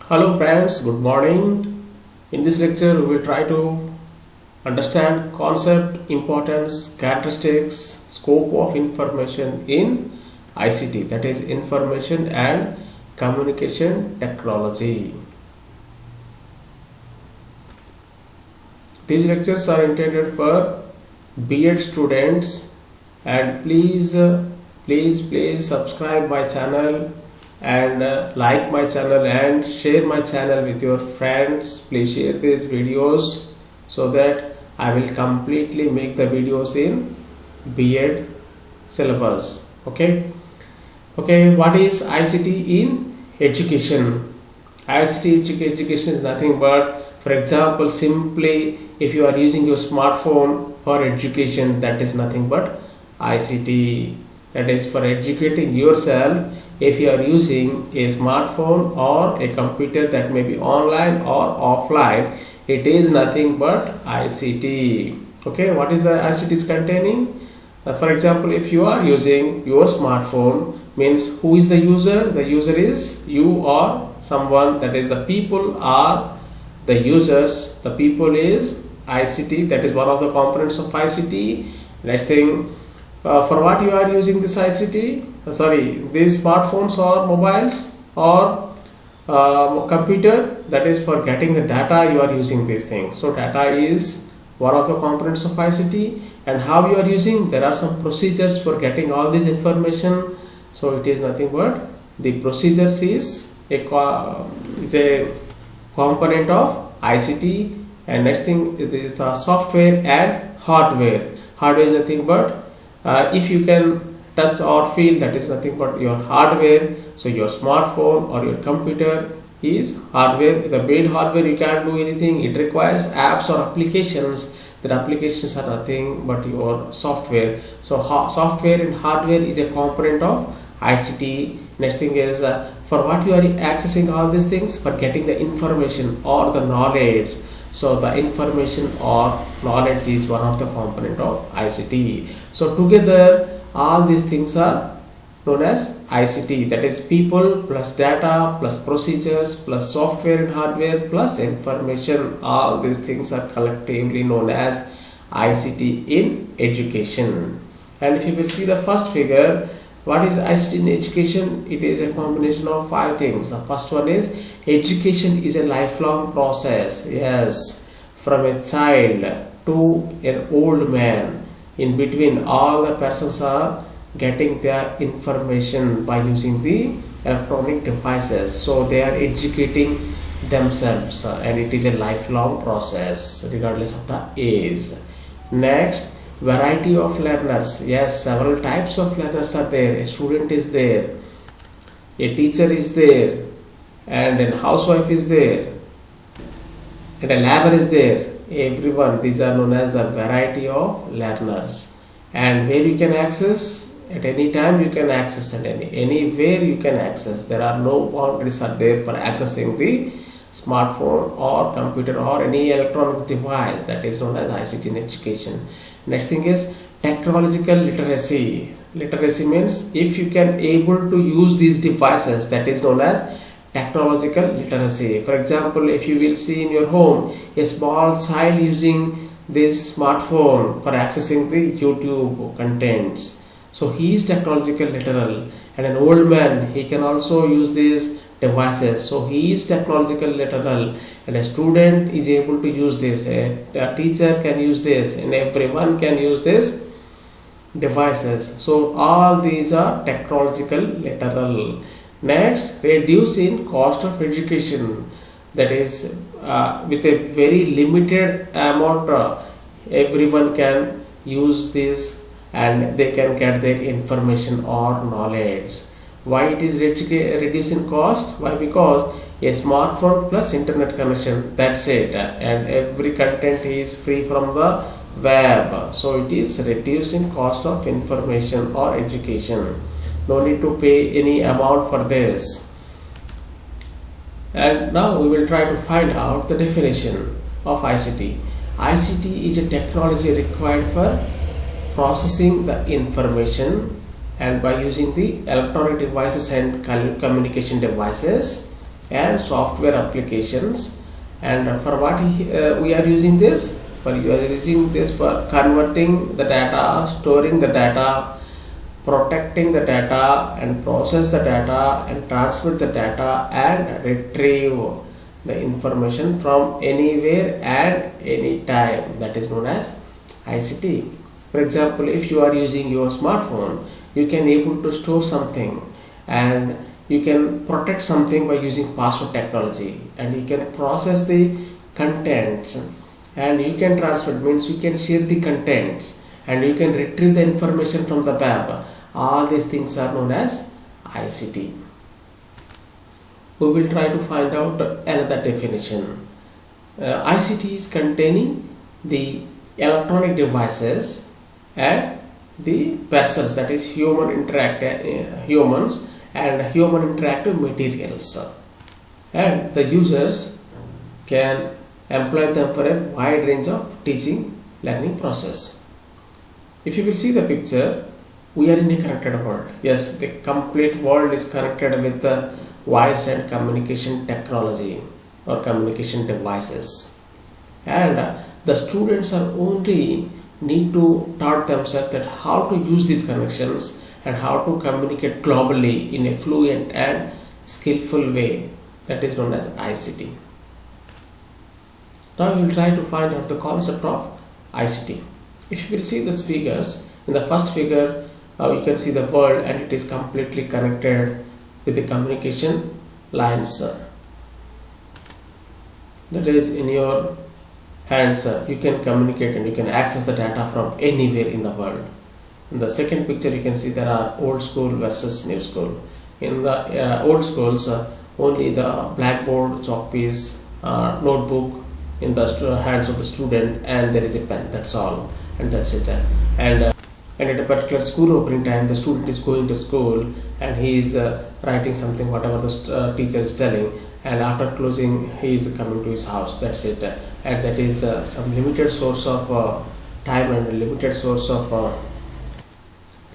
Hello friends, good morning. In this lecture, we will try to understand concept, importance, characteristics, scope of information in ICT, that is information and communication technology. These lectures are intended for B.Ed students, and please subscribe my channel and like my channel and share my channel with your friends. Please share these videos so that I will completely make the videos in B.Ed syllabus. Okay, what is ICT in education? ICT education is nothing but, for example, simply if you are using your smartphone for education, that is nothing but ICT, that is for educating yourself. If you are using a smartphone or a computer, that may be online or offline, it is nothing but ICT. Okay, what is the ICT is containing? For example, if you are using your smartphone, means who is the user? The user is you or someone, that is the people are the users. The people is ICT, that is one of the components of ICT. Next thing, for what you are using this ICT? These smartphones or mobiles or computer, that is for getting the data you are using these things. So data is one of the components of ICT, and how you are using, there are some procedures for getting all this information. So it is nothing but the procedures is a component of ICT. And next thing is the software and hardware. Hardware is nothing but if you can touch or feel, that is nothing but your hardware. So your smartphone or your computer is hardware. The B.Ed hardware, you can't do anything. It requires apps or applications. The applications are nothing but your software. So software and hardware is a component of ICT. Next thing is for what you are accessing all these things, for getting the information or the knowledge. So the information or knowledge is one of the component of ICT. So together all these things are known as ICT, that is people plus data plus procedures plus software and hardware plus information. All these things are collectively known as ICT in education. And if you will see the first figure, what is ICT in education? It is a combination of 5 things. The first one is education is a lifelong process. Yes, from a child to an old man, in between all the persons are getting their information by using the electronic devices. So they are educating themselves, and it is a lifelong process regardless of the age. Next, variety of learners. Yes, several types of learners are there. A student is there, a teacher is there, and a housewife is there, and a laborer is there. Everyone, these are known as the variety of learners. And where you can access, at any time you can access, and anywhere you can access. There are no boundaries are there for accessing the smartphone or computer or any electronic device. That is known as ICT in education. Next thing is technological literacy. Literacy means if you can able to use these devices, that is known as technological literacy. For example, if you will see in your home a small child using this smartphone for accessing the YouTube contents, so he is technological literal. And an old man, he can also use these devices, so he is technological literal. And a student is able to use this, a teacher can use this, and everyone can use this devices. So all these are technological literal. Next, reduce in cost of education, that is with a very limited amount everyone can use this and they can get their information or knowledge. Why it is reducing cost? Why? Because a smartphone plus internet connection, that's it, and every content is free from the web. So it is reducing cost of information or education. No need to pay any amount for this. And now we will try to find out the definition of ICT. ICT is a technology required for processing the information, and by using the electronic devices and communication devices, and software applications. And for what we are using this? You are using this for converting the data, storing the data, protecting the data, and process the data, and transmit the data, and retrieve the information from anywhere and any time. That is known as ICT. For example, if you are using your smartphone, you can able to store something, and you can protect something by using password technology, and you can process the contents, and you can transmit, means you can share the contents, and you can retrieve the information from the web. All these things are known as ICT. We will try to find out another definition. ICT is containing the electronic devices and the persons, that is humans and human interactive materials, and the users can employ them for a wide range of teaching learning process. If you will see the picture, we are in a connected world. Yes, the complete world is connected with the voice and communication technology or communication devices, and the students are only need to taught themselves that how to use these connections and how to communicate globally in a fluent and skillful way. That is known as ICT. Now we will try to find out the concept of ICT. If you will see these figures, in the first figure you can see the world, and it is completely connected with the communication lines. That is in your hands, you can communicate and you can access the data from anywhere in the world. In the second picture, you can see there are old school versus new school. In the old schools, only the blackboard, chalk piece, notebook in the hands of the student, and there is a pen. That's all, and that's it. And at a particular school opening time, the student is going to school and he is writing something, whatever the teacher is telling, and after closing he is coming to his house. That's it. And that is some limited source of time and limited source of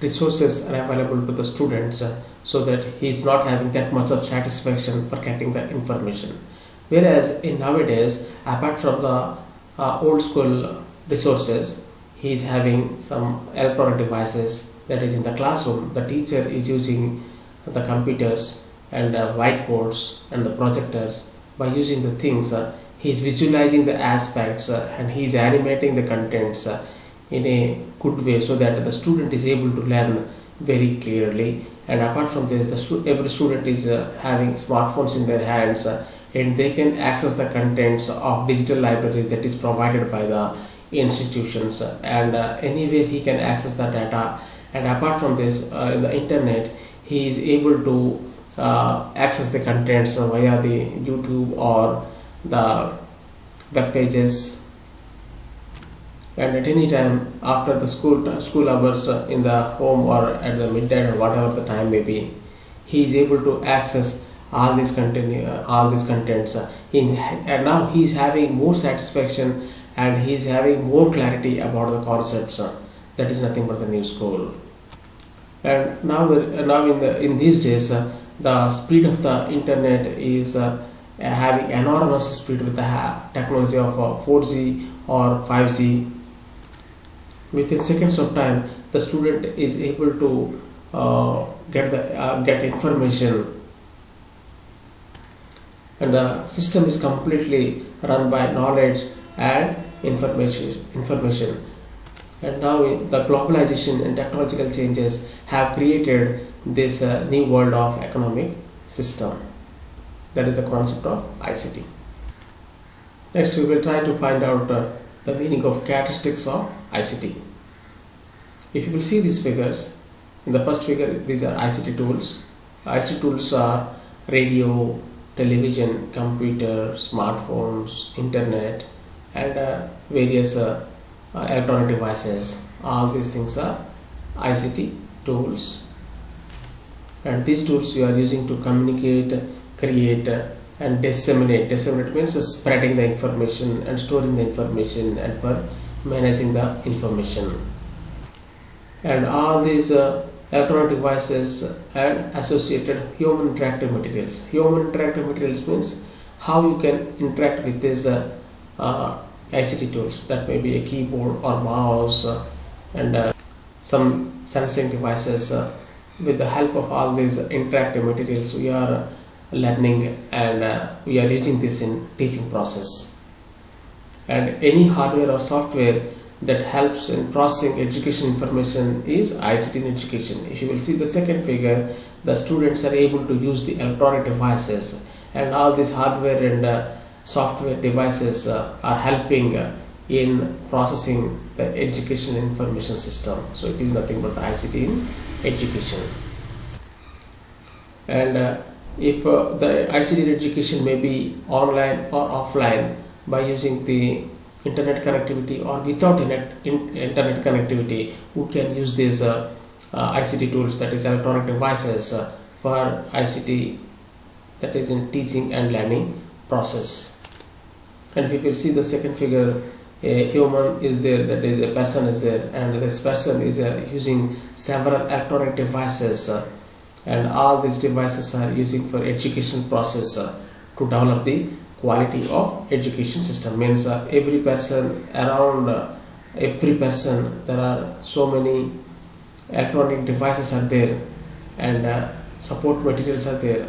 resources are available to the students, so that he is not having that much of satisfaction for getting the information. Whereas in nowadays, apart from the old school resources, he is having some electronic devices. That is in the classroom, the teacher is using the computers and whiteboards and the projectors. By using the things, he is visualizing the aspects and he is animating the contents in a good way, so that the student is able to learn very clearly. And apart from this, every student is having smartphones in their hands, and they can access the contents of digital libraries that is provided by the institutions, and anywhere he can access the data. And apart from this, in the internet, he is able to access the contents via the YouTube or the web pages. And at any time after the school hours, in the home or at the midnight or whatever the time may be, he is able to access all these contents, and now he is having more satisfaction and he is having more clarity about the concepts. That is nothing but the new school. And now in these days, the speed of the internet is having enormous speed with the technology of 4G or 5G. Within seconds of time, the student is able to get information, and the system is completely run by knowledge and information. And now the globalization and technological changes have created this new world of economic system. That is the concept of ICT. Next, we will try to find out the meaning of characteristics of ICT. If you will see these figures, in the first figure, these are ICT tools. ICT tools are radio, television, computer, smartphones, internet, and various electronic devices. All these things are ICT tools, and these tools you are using to communicate, create, and disseminate. Disseminate means spreading the information and storing the information and for managing the information. And all these electronic devices and associated human interactive materials. Human interactive materials means how you can interact with these ICT tools. That may be a keyboard or mouse and some sensing devices. With the help of all these interactive materials, we are learning and we are using this in teaching process. And any hardware or software that helps in processing education information is ICT in education. If you will see the second figure, the students are able to use the electronic devices, and all these hardware and software devices are helping in processing the education information system. So it is nothing but the ICT in education. And if the ICT in education may be online or offline by using the internet connectivity or without internet connectivity, who can use these ICT tools, that is electronic devices, for ICT, that is in teaching and learning process. And if you will see the second figure, a human is there, that is a person is there, and this person is using several electronic devices, and all these devices are using for education process to develop the quality of education system. Means every person around every person, there are so many electronic devices are there, and support materials are there.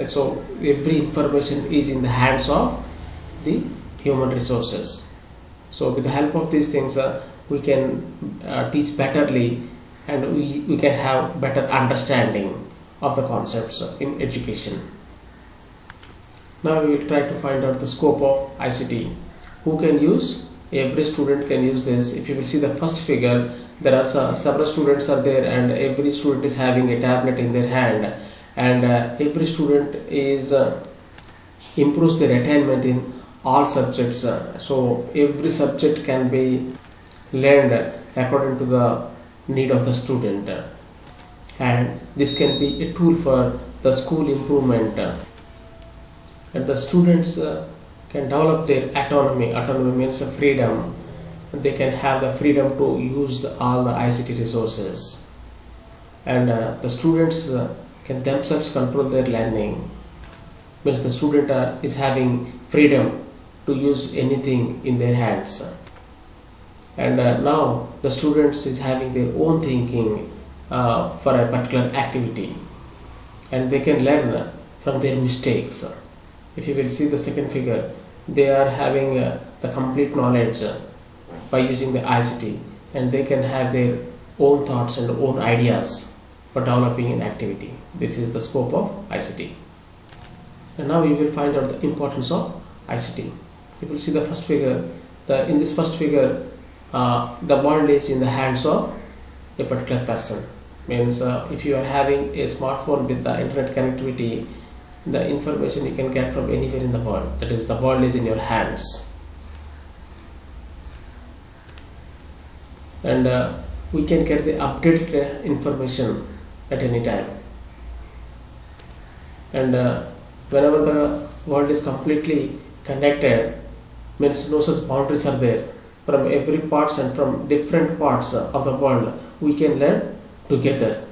So every information is in the hands of the human resources. So with the help of these things, we can teach betterly, and we can have better understanding of the concepts in education. Now we will try to find out the scope of ICT. Who can use? Every student can use this. If you will see the first figure, there are several students are there, and every student is having a tablet in their hand, and every student is improves their attainment in all subjects. So every subject can be learned according to the need of the student, and this can be a tool for the school improvement. And the students can develop their autonomy. Autonomy means freedom. They can have the freedom to use all the ICT resources, and the students can themselves control their learning. Means the student is having freedom to use anything in their hands, and now the students is having their own thinking for a particular activity, and they can learn from their mistakes. If you will see the second figure, they are having the complete knowledge by using the ICT, and they can have their own thoughts and own ideas for developing an activity. This is the scope of ICT. And now we will find out the importance of ICT. You will see the first figure. In this first figure, the world is in the hands of a particular person. Means if you are having a smartphone with the internet connectivity, the information you can get from anywhere in the world. That is, the world is in your hands, and we can get the updated information at any time. And whenever the world is completely connected, means no such boundaries are there. From every parts and from different parts of the world, we can learn together.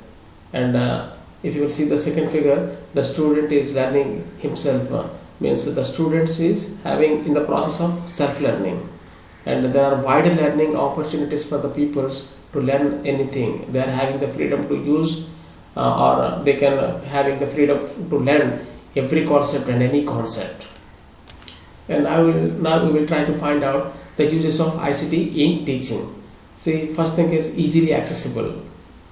And if you will see the second figure, the student is learning himself. Means the student is having in the process of self-learning, and there are wider learning opportunities for the pupils to learn anything. They are having the freedom to use or they can having the freedom to learn every concept and any concept. And now we will try to find out the uses of ICT in teaching. See, first thing is easily accessible.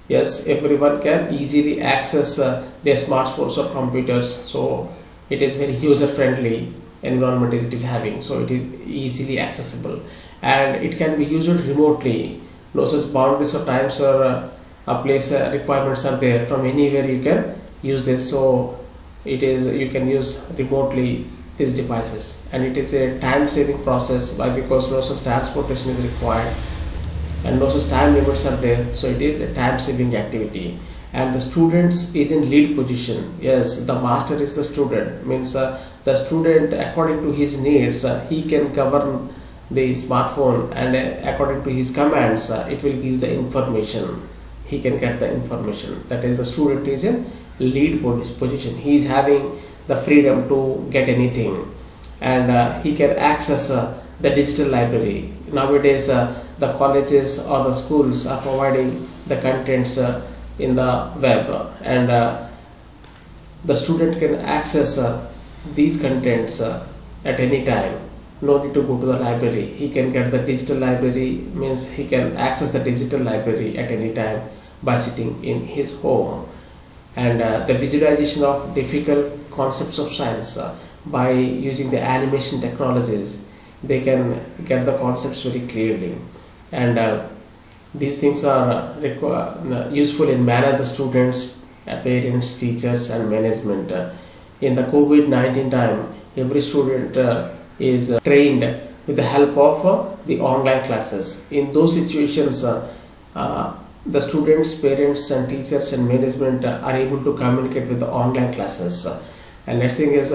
Yes, everyone can easily access their smartphones or computers, so it is very user friendly environment it is having, so it is easily accessible, and it can be used remotely. No such boundaries or times or place requirements are there. From anywhere you can use this, so it is you can use remotely these devices, and it is a time saving process. Why? Because no such transportation is required and no such time limits are there, so it is a time saving activity. And the students is in lead position. Yes, the master is the student. Means the student, according to his needs, he can govern the smartphone, and according to his commands, it will give the information. he can get the information. That is, the student is in lead position. He is having the freedom to get anything, and he can access the digital library. Nowadays, the colleges or the schools are providing the contents in the web, and the student can access these contents at any time. No need to go to the library. He can get the digital library, means he can access the digital library at any time by sitting in his home. And the visualization of difficult concepts of science, by using the animation technologies, they can get the concepts very clearly. And these things are useful in manage the students, parents, teachers, and management. In the COVID-19 time, every student is trained with the help of the online classes. In those situations, the students, parents, and teachers and management are able to communicate with the online classes. And next thing is,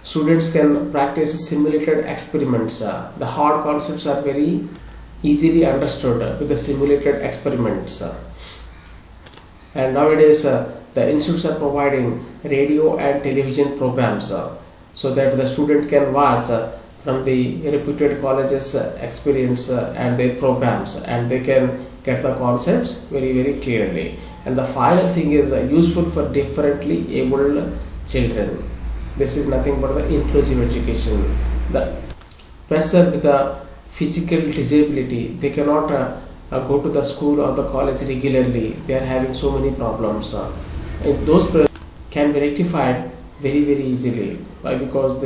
students can practice simulated experiments. The hard concepts are very easily understood with the simulated experiments. And nowadays, the institutes are providing radio and television programs, so that the student can watch from the reputed colleges experience and their programs, and they can get the concepts very clearly. And the final thing is useful for differently abled children. This is nothing but the inclusive education. The person with a physical disability, they cannot go to the school or the college regularly. They are having so many problems, and those can be rectified very easily. Why? Because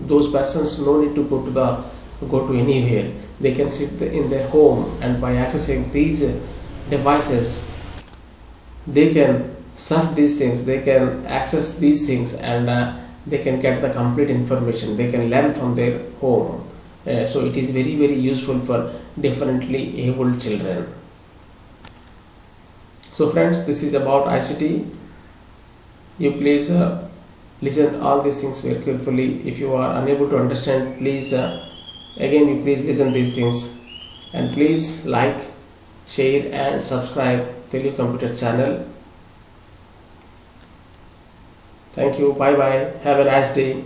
those persons no need to go to anywhere. They can sit in their home, and by accessing these devices, they can surf these things, they can access these things, and they can get the complete information. They can learn from their home. So it is very useful for differently abled children. So friends, this is about ICT. You please listen all these things very carefully. If you are unable to understand, please again you please listen these things, and please like, share and subscribe Telugu Computer channel. Thank you. Bye bye. Have a nice day.